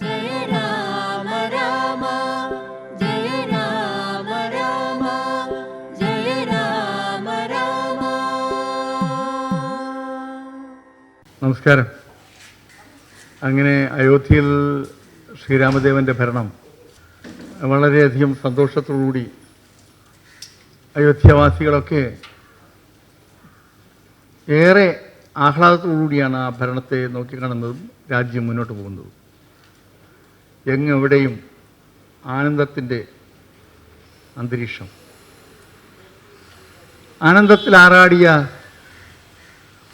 ജയ രാമ രാമ ജയ രാമ രാമ ജയ രാമ രാമ. നമസ്കാരം. അങ്ങനെ അയോധ്യയിൽ ശ്രീരാമദേവൻ്റെ ഭരണം വളരെയധികം സന്തോഷത്തോടുകൂടി അയോധ്യാവാസികളൊക്കെ ഏറെ ആഹ്ലാദത്തോടുകൂടിയാണ് ആ ഭരണത്തെ നോക്കിക്കാണുന്നതും രാജ്യം മുന്നോട്ട് പോകുന്നതും. എങ്ങെവിടെയും ആനന്ദത്തിൻ്റെ അന്തരീക്ഷം. ആനന്ദത്തിൽ ആറാടിയ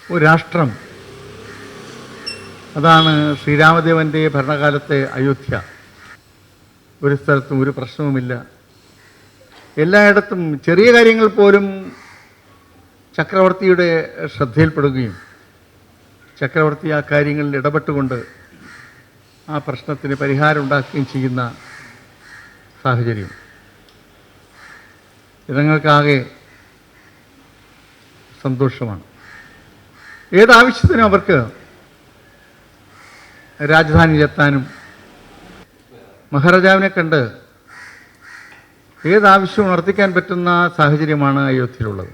ഒരു രാഷ്ട്രം, അതാണ് ശ്രീരാമദേവൻ്റെ ഭരണകാലത്തെ അയോധ്യ. ഒരു സ്ഥലത്തും ഒരു പ്രശ്നവുമില്ല. എല്ലായിടത്തും ചെറിയ കാര്യങ്ങൾ പോലും ചക്രവർത്തിയുടെ ശ്രദ്ധയിൽപ്പെടുകയും ചക്രവർത്തി ആ കാര്യങ്ങളിൽ ഇടപെട്ടുകൊണ്ട് ആ പ്രശ്നത്തിന് പരിഹാരം ഉണ്ടാക്കുകയും ചെയ്യുന്ന സാഹചര്യം. ജനങ്ങൾക്കാകെ സന്തോഷമാണ്. ഏതാവശ്യത്തിനും അവർക്ക് രാജധാനിയിലെത്താനും മഹാരാജാവിനെ കണ്ട് ഏതാവശ്യവും നടത്തിക്കാൻ പറ്റുന്ന സാഹചര്യമാണ് അയോധ്യയിലുള്ളത്.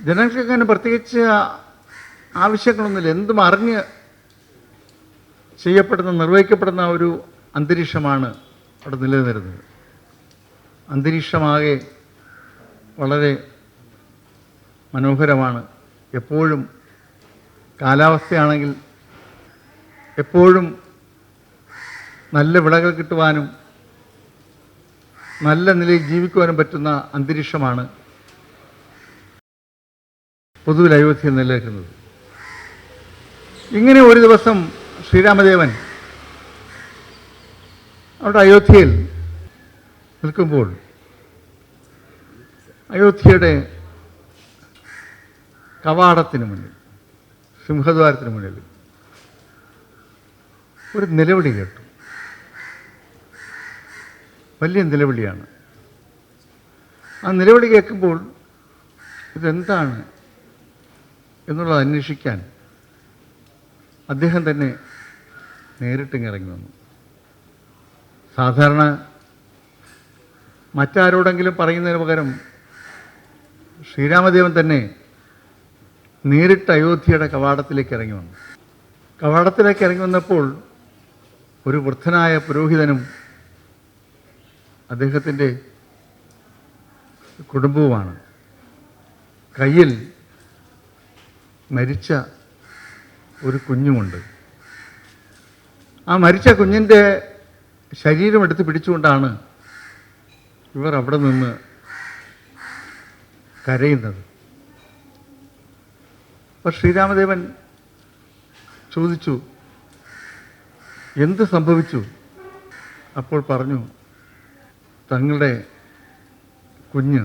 ജനങ്ങൾക്ക് അങ്ങനെ പ്രത്യേകിച്ച് ആവശ്യങ്ങളൊന്നുമില്ല. എന്തും അറിഞ്ഞ് നിർവഹിക്കപ്പെടുന്ന ഒരു അന്തരീക്ഷമാണ് അവിടെ നിലനിന്നിരുന്നത്. അന്തരീക്ഷമാകെ വളരെ മനോഹരമാണ്. എപ്പോഴും കാലാവസ്ഥയാണെങ്കിൽ എപ്പോഴും നല്ല വിളകൾ കിട്ടുവാനും നല്ല നിലയിൽ ജീവിക്കുവാനും പറ്റുന്ന അന്തരീക്ഷമാണ് പൊതുവിൽ അയോധ്യയിൽ നിലനിൽക്കുന്നത്. ഇങ്ങനെ ഒരു ദിവസം ശ്രീരാമദേവൻ അവിടെ അയോധ്യയിൽ നിൽക്കുമ്പോൾ അയോധ്യയുടെ കവാടത്തിന് മുന്നിൽ, സിംഹദ്വാരത്തിന് മുന്നിൽ ഒരു നിലവിളി കേട്ടു. വലിയ നിലവിളിയാണ്. ആ നിലവിളി കേൾക്കുമ്പോൾ ഇതെന്താണ് എന്നുള്ളത് അന്വേഷിക്കാൻ അദ്ദേഹം തന്നെ നേരിട്ടിറങ്ങി വന്നു. സാധാരണ മറ്റാരോടെങ്കിലും പറയുന്നതിന് പകരം ശ്രീരാമദേവൻ തന്നെ നേരിട്ട് അയോധ്യയുടെ കവാടത്തിലേക്ക് ഇറങ്ങി വന്നു. കവാടത്തിലേക്ക് ഇറങ്ങി വന്നപ്പോൾ ഒരു വൃദ്ധനായ പുരോഹിതനും അദ്ദേഹത്തിൻ്റെ കുടുംബവുമാണ്. കയ്യിൽ മരിച്ച ഒരു കുഞ്ഞുമുണ്ട്. ആ മരിച്ച കുഞ്ഞിൻ്റെ ശരീരം എടുത്ത് പിടിച്ചുകൊണ്ടാണ് ഇവർ അവിടെ നിന്ന് കരയുന്നത്. അപ്പോൾ ശ്രീരാമദേവൻ ചോദിച്ചു, എന്ത് സംഭവിച്ചു? അപ്പോൾ പറഞ്ഞു, തങ്ങളുടെ കുഞ്ഞ്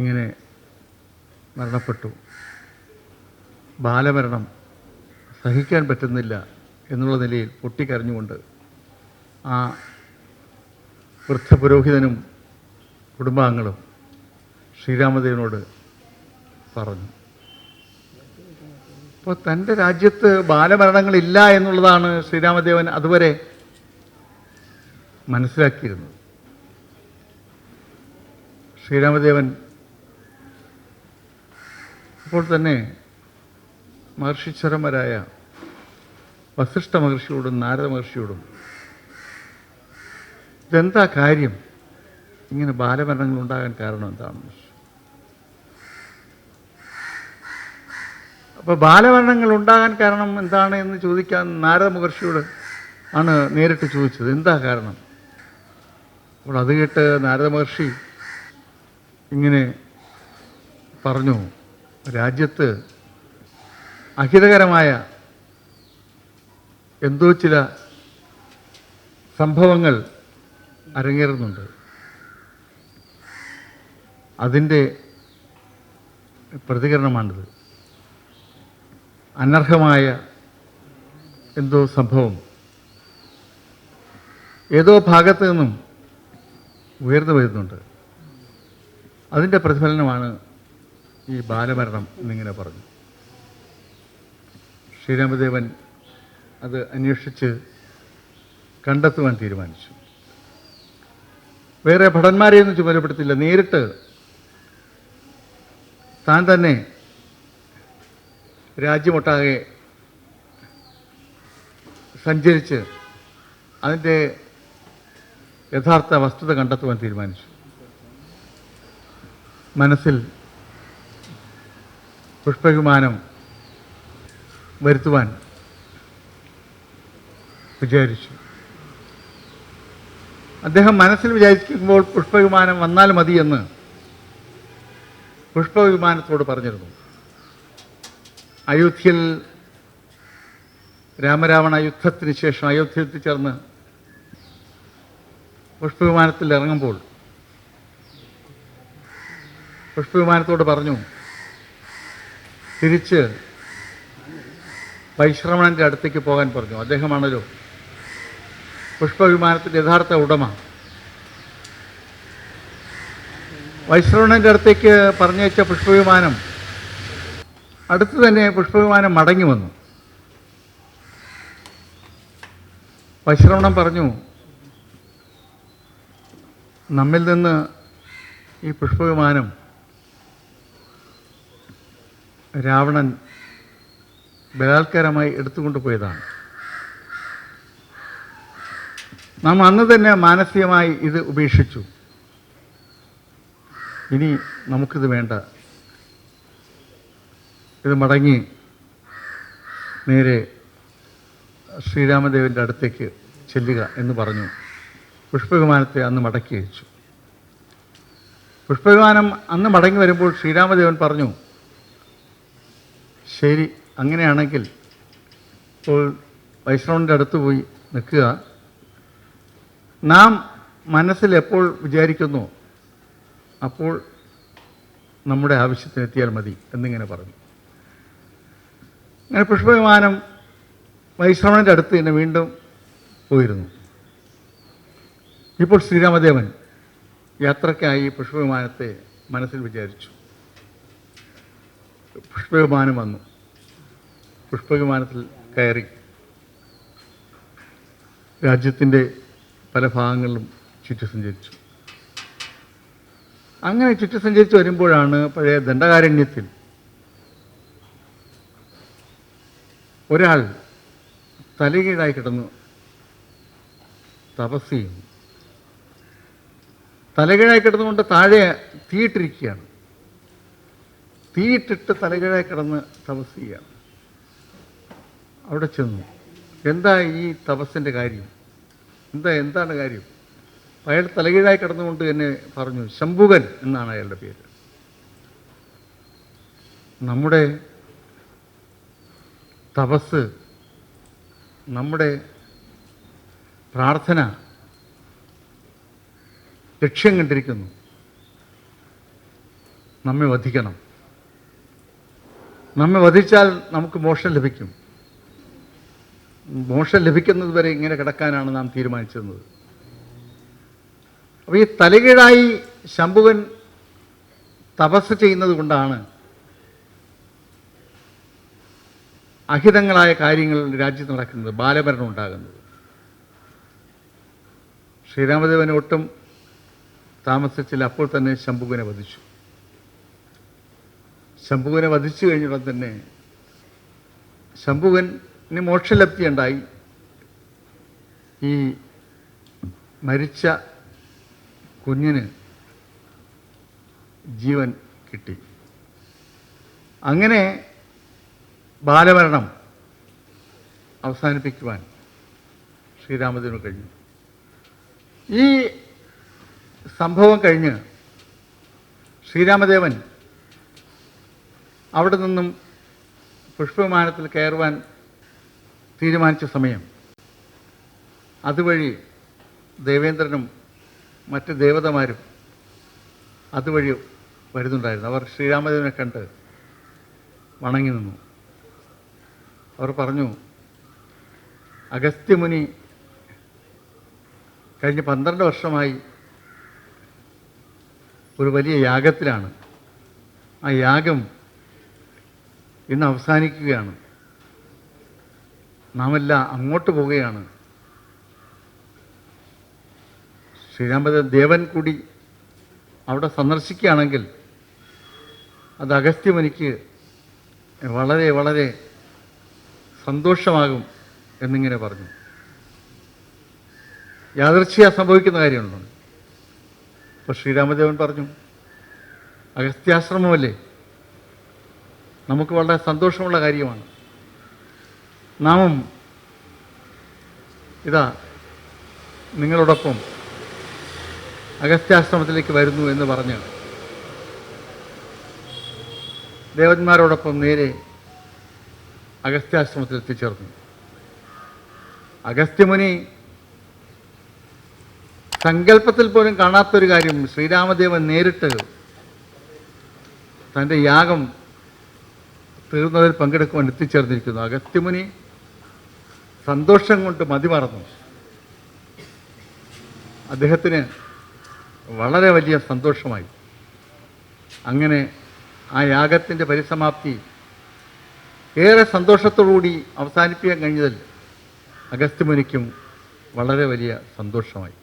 ഇങ്ങനെ മരണപ്പെട്ടു. ബാലമരണം സഹിക്കാൻ പറ്റുന്നില്ല എന്നുള്ള നിലയിൽ പൊട്ടിക്കരഞ്ഞുകൊണ്ട് ആ വൃദ്ധപുരോഹിതനും കുടുംബാംഗങ്ങളും ശ്രീരാമദേവനോട് പറഞ്ഞു. അപ്പോൾ തൻ്റെ രാജ്യത്ത് ബാലമരണങ്ങളില്ല എന്നുള്ളതാണ് ശ്രീരാമദേവൻ അതുവരെ മനസ്സിലാക്കിയിരുന്നത്. ശ്രീരാമദേവൻ അപ്പോൾ തന്നെ മഹർഷിശ്വരന്മാരായ വസിഷ്ഠ മഹർഷിയോടും നാരദ മഹർഷിയോടും ഇതെന്താ കാര്യം, ഇങ്ങനെ ബാലമരണങ്ങൾ ഉണ്ടാകാൻ കാരണം എന്താണെന്ന്. അപ്പോൾ ബാലമരണങ്ങൾ ഉണ്ടാകാൻ കാരണം എന്താണ് എന്ന് ചോദിക്കാൻ നാരദ മഹർഷിയോട് ആണ് നേരിട്ട് ചോദിച്ചത്, എന്താ കാരണം. അപ്പോൾ അത് കേട്ട് നാരദ മഹർഷി ഇങ്ങനെ പറഞ്ഞു, രാജ്യത്ത് അഹിതകരമായ എന്തോ ചില സംഭവങ്ങൾ അരങ്ങേറുന്നുണ്ട്. അതിൻ്റെ പ്രതികരണമാണിത്. അനർഹമായ എന്തോ സംഭവം ഏതോ ഭാഗത്ത് നിന്നും ഉയർന്നു വരുന്നുണ്ട്. അതിൻ്റെ പ്രതിഫലനമാണ് ഈ ബാലമരണം എന്നിങ്ങനെ പറഞ്ഞു. ശ്രീരാമദേവൻ അത് അന്വേഷിച്ച് കണ്ടെത്തുവാൻ തീരുമാനിച്ചു. വേറെ ഭടന്മാരെയൊന്നും ചുമതലപ്പെടുത്തില്ല. നേരിട്ട് താൻ തന്നെ രാജ്യമൊട്ടാകെ സഞ്ചരിച്ച് അതിൻ്റെ യഥാർത്ഥ വസ്തുത കണ്ടെത്തുവാൻ തീരുമാനിച്ചു. മനസ്സിൽ പുഷ്പവിമാനം വരുത്തുവാൻ വിചാരിച്ചു. അദ്ദേഹം മനസ്സിൽ വിചാരിക്കുമ്പോൾ പുഷ്പവിമാനം വന്നാൽ മതിയെന്ന് പുഷ്പവിമാനത്തോട് പറഞ്ഞിരുന്നു. അയോധ്യയിൽ രാമരാവണ യുദ്ധത്തിന് ശേഷം അയോധ്യയിൽ എത്തിച്ചേർന്ന് പുഷ്പവിമാനത്തിൽ ഇറങ്ങുമ്പോൾ പുഷ്പവിമാനത്തോട് പറഞ്ഞു, തിരിച്ച് വൈശ്രവണൻ്റെ അടുത്തേക്ക് പോകാൻ പറഞ്ഞു. അദ്ദേഹമാണല്ലോ പുഷ്പവിമാനത്തിൻ്റെ യഥാർത്ഥ ഉടമ. വൈശ്രവണൻ്റെ അടുത്തേക്ക് പറഞ്ഞയച്ച പുഷ്പവിമാനം അടുത്ത് തന്നെ പുഷ്പവിമാനം മടങ്ങി വന്നു. വൈശ്രവണൻ പറഞ്ഞു, നമ്മിൽ നിന്ന് ഈ പുഷ്പവിമാനം രാവണൻ ബലാത്കാരമായി എടുത്തുകൊണ്ട് പോയതാണ്. നാം അന്ന് തന്നെ മാനസികമായി ഇത് ഉപേക്ഷിച്ചു. ഇനി നമുക്കിത് വേണ്ട. ഇത് മടങ്ങി നേരെ ശ്രീരാമദേവൻ്റെ അടുത്തേക്ക് ചെല്ലുക എന്ന് പറഞ്ഞു. പുഷ്പവിമാനത്തെ അന്ന് മടക്കി അയച്ചു. പുഷ്പവിമാനം അന്ന് മടങ്ങി വരുമ്പോൾ ശ്രീരാമദേവൻ പറഞ്ഞു, ശരി, അങ്ങനെയാണെങ്കിൽ ഇപ്പോൾ വൈഷ്ണവൻ്റെ അടുത്ത് പോയി നിൽക്കുക. നാം മനസ്സിൽ എപ്പോൾ വിചാരിക്കുന്നു അപ്പോൾ നമ്മുടെ ആവശ്യത്തിനെത്തിയാൽ മതി എന്നിങ്ങനെ പറഞ്ഞു. അങ്ങനെ പുഷ്പവിമാനം വൈശ്രവണൻ്റെ അടുത്ത് തന്നെ വീണ്ടും പോയിരുന്നു. ഇപ്പോൾ ശ്രീരാമദേവൻ യാത്രയ്ക്കായി പുഷ്പവിമാനത്തെ മനസ്സിൽ വിചാരിച്ചു. പുഷ്പവിമാനം വന്നു. പുഷ്പവിമാനത്തിൽ കയറി രാജ്യത്തിൻ്റെ പല ഭാഗങ്ങളിലും ചുറ്റി സഞ്ചരിച്ചു. അങ്ങനെ ചുറ്റി സഞ്ചരിച്ച് വരുമ്പോഴാണ് പഴയ ദണ്ഡകാരണ്യത്തിൽ ഒരാൾ തലകീഴായി കിടന്നു തപസ് ചെയ്യുന്നു. തലകീഴായി കിടന്നുകൊണ്ട് താഴെ തീയിട്ടിരിക്കുകയാണ്. തീയിട്ടിട്ട് തലകീഴായി കിടന്ന് തപസ് ചെയ്യുകയാണ്. അവിടെ ചെന്നു, എന്താ ഈ തപസ്സിൻ്റെ കാര്യം? എന്താണ് കാര്യം? അയാൾ തലകീഴായി കിടന്നുകൊണ്ട് എന്നെ പറഞ്ഞു. ശംഭുകൻ എന്നാണ് അയാളുടെ പേര്. നമ്മുടെ തപസ്, നമ്മുടെ പ്രാർത്ഥന ലക്ഷ്യം കണ്ടിരിക്കുന്നു. നമ്മെ വധിക്കണം. നമ്മെ വധിച്ചാൽ നമുക്ക് മോക്ഷം ലഭിക്കും. മോക്ഷം ലഭിക്കുന്നത് വരെ ഇങ്ങനെ കിടക്കാനാണ് നാം തീരുമാനിച്ചിരുന്നത്. അപ്പോൾ ഈ തലകീഴായി ശംഭുകൻ തപസ് ചെയ്യുന്നത് കൊണ്ടാണ് അഹിതങ്ങളായ കാര്യങ്ങൾ രാജ്യത്ത് നടക്കുന്നത്, ബാലമരണം ഉണ്ടാകുന്നത്. ശ്രീരാമദേവൻ ഒട്ടും താമസിച്ചില്ല. അപ്പോൾ തന്നെ ശംഭുകനെ വധിച്ചു. ശംഭുകനെ വധിച്ചു കഴിഞ്ഞുടൻ തന്നെ ശംഭുകന് മോക്ഷലബ്ധി ഉണ്ടായി. ഈ മരിച്ച കുഞ്ഞിന് ജീവൻ കിട്ടി. അങ്ങനെ ബാലമരണം അവസാനിപ്പിക്കുവാൻ ശ്രീരാമദേവന് കഴിഞ്ഞു. ഈ സംഭവം കഴിഞ്ഞ് ശ്രീരാമദേവൻ അവിടെ നിന്നും പുഷ്പവിമാനത്തിൽ കയറുവാൻ തീരുമാനിച്ച സമയം അതുവഴി ദേവേന്ദ്രനും മറ്റ് ദേവതമാരും അതുവഴി വരുന്നുണ്ടായിരുന്നു. അവർ ശ്രീരാമദേവനെ കണ്ട് വണങ്ങി നിന്നു. അവർ പറഞ്ഞു, അഗസ്ത്യമുനി കഴിഞ്ഞ 12 വർഷമായി ഒരു വലിയ യാഗത്തിലാണ്. ആ യാഗം ഇന്ന് അവസാനിക്കുകയാണ്. നാം എല്ലാം അങ്ങോട്ട് പോവുകയാണ്. ശ്രീരാമദേവൻ കൂടി അവിടെ സന്ദർശിക്കുകയാണെങ്കിൽ അത് അഗസ്ത്യമുനിക്ക് വളരെ വളരെ സന്തോഷമാകും എന്നിങ്ങനെ പറഞ്ഞു. യാദൃച്ഛിക സംഭവിക്കുന്ന കാര്യമുണ്ടോ? അപ്പോൾ ശ്രീരാമദേവൻ പറഞ്ഞു, അഗസ്ത്യാശ്രമമല്ലേ, നമുക്ക് വളരെ സന്തോഷമുള്ള കാര്യമാണ്. നാമും ഇതാ നിങ്ങളോടൊപ്പം അഗസ്ത്യാശ്രമത്തിലേക്ക് വരുന്നു എന്ന് പറഞ്ഞ് ദേവന്മാരോടൊപ്പം നേരെ അഗസ്ത്യാശ്രമത്തിൽ എത്തിച്ചേർന്നു. അഗസ്ത്യമുനി സങ്കല്പത്തിൽ പോലും കാണാത്തൊരു കാര്യം, ശ്രീരാമദേവൻ നേരിട്ട് തൻ്റെ യാഗം തീർന്നതിൽ പങ്കെടുക്കുവാൻ എത്തിച്ചേർന്നിരിക്കുന്നു. അഗസ്ത്യമുനി സന്തോഷം കൊണ്ട് മതിമറന്നു. അദ്ദേഹത്തിന് വളരെ വലിയ സന്തോഷമായി. അങ്ങനെ ആ യാഗത്തിൻ്റെ പരിസമാപ്തി ഏറെ സന്തോഷത്തോടുകൂടി അവസാനിപ്പിക്കാൻ കഴിഞ്ഞതിൽ അഗസ്ത്യമുനിക്കും വളരെ വലിയ സന്തോഷമായി.